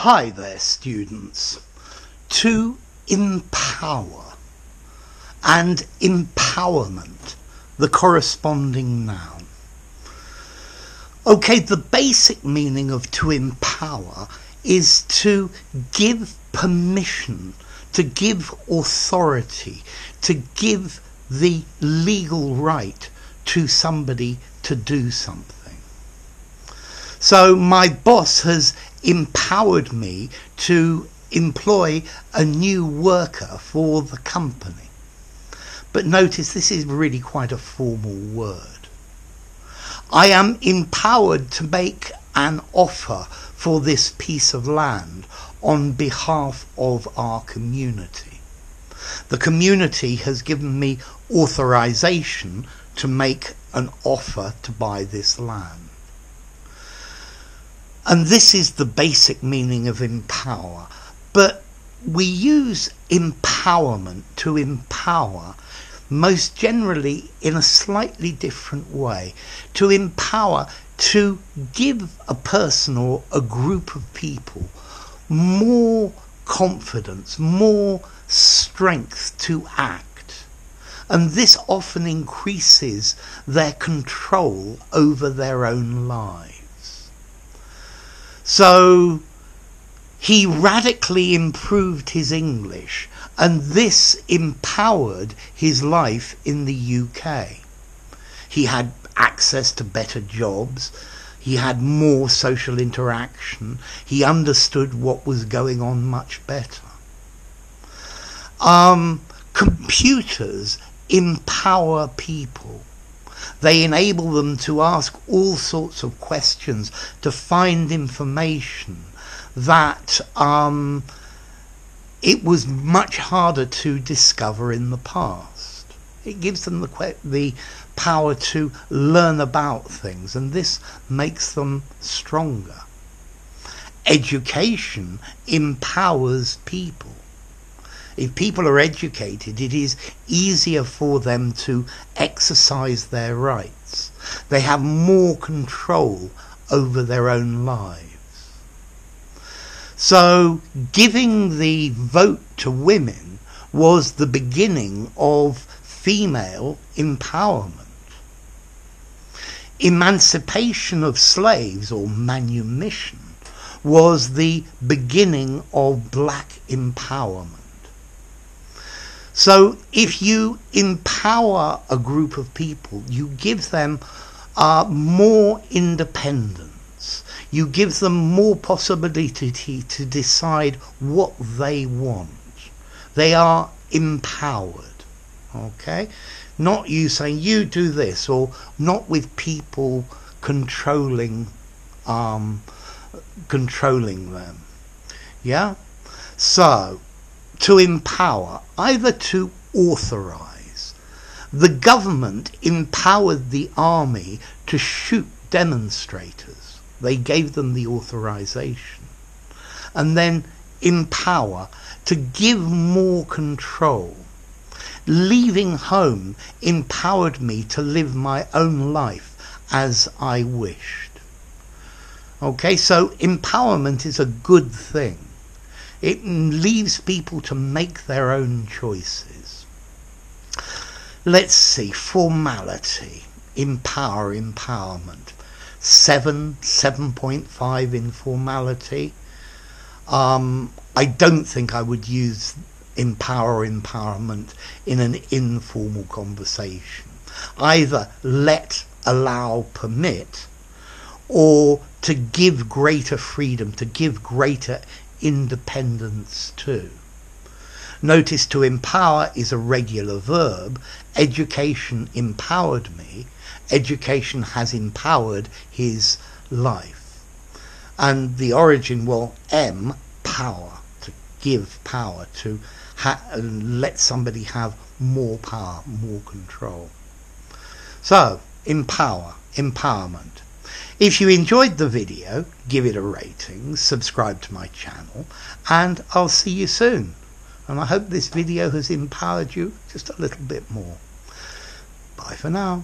Hi there, students. To empower and empowerment, the corresponding noun. Okay, the basic meaning of to empower is to give permission, to give authority, to give the legal right to somebody to do something. So my boss has empowered me to employ a new worker for the company. But notice this is really quite a formal word. I am empowered to make an offer for this piece of land on behalf of our community. The community has given me authorization to make an offer to buy this land. And this is the basic meaning of empower. But we use empowerment to empower most generally in a slightly different way. To empower, to give a person or a group of people more confidence, more strength to act. And this often increases their control over their own lives. So he radically improved his English, and this empowered his life in the UK. He had access to better jobs, he had more social interaction, he understood what was going on much better. Computers empower people. They enable them to ask all sorts of questions, to find information that it was much harder to discover in the past. It gives them the power to learn about things, and this makes them stronger. Education empowers people. If people are educated, it is easier for them to exercise their rights. They have more control over their own lives. So giving the vote to women was the beginning of female empowerment. Emancipation of slaves, or manumission, was the beginning of black empowerment. So if you empower a group of people, you give them more independence. You give them more possibility to decide what they want. They are empowered. Okay? Not you saying you do this, or not with people controlling them. Yeah? So to empower, either to authorize. The government empowered the army to shoot demonstrators. They gave them the authorization. And then empower, to give more control. Leaving home empowered me to live my own life as I wished. Okay, so empowerment is a good thing. It leaves people to make their own choices. Let's see, formality, empowerment. 7.5 in formality. I don't think I would use empowerment in an informal conversation. Either let, allow, permit, or to give greater freedom, to give greater independence too. Notice to empower is a regular verb. Education empowered me. Education has empowered his life. And the origin, well, power, to give power, to let somebody have more power, more control. So, empowerment. If you enjoyed the video, give it a rating, subscribe to my channel, and I'll see you soon. And I hope this video has empowered you just a little bit more. Bye for now.